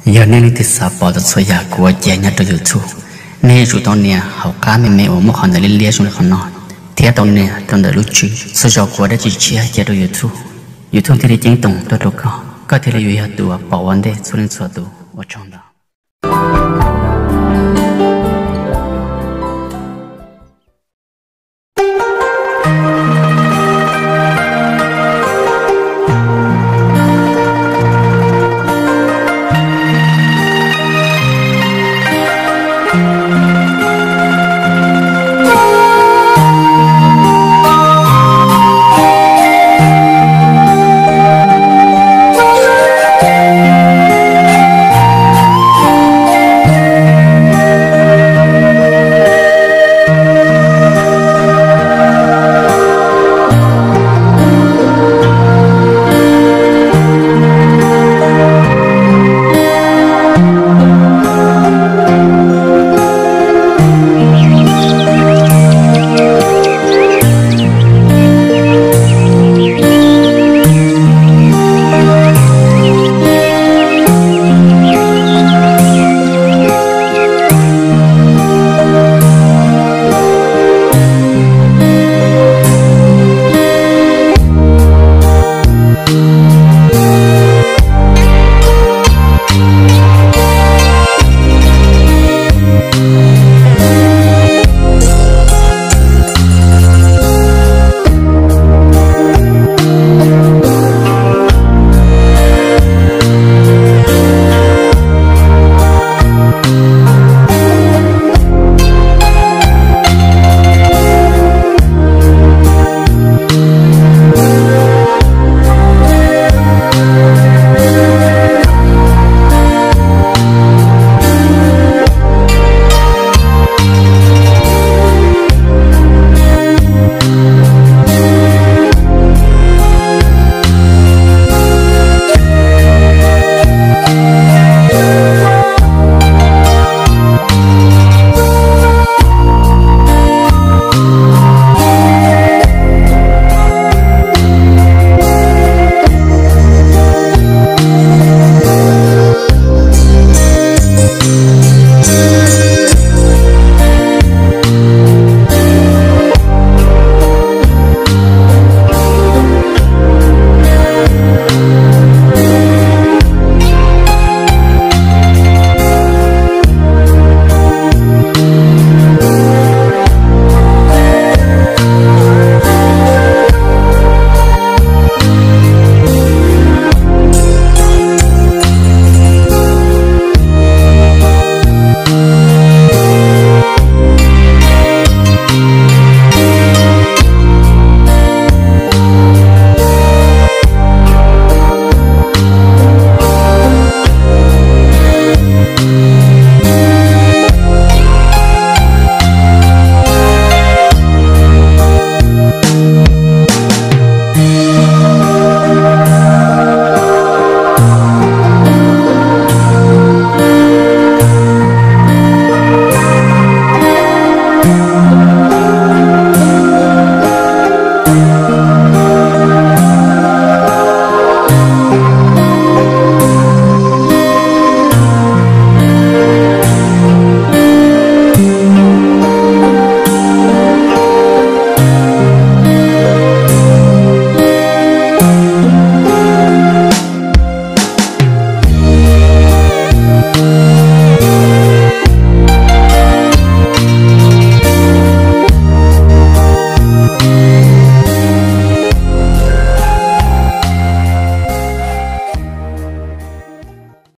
giờ nên thì sao bỏ được số nhà của trẻ nhà tôi YouTube nên chủ tao nè học cá mẹ ở một hòn đảo liên xuống con nọ theo tao nè tao đã lúc chú số giờ của đã chỉ chia cho tôi YouTube thì chính tổng tôi đâu có thể là yêu tụ bảo vấn đề số lượng số tụ ở trong đó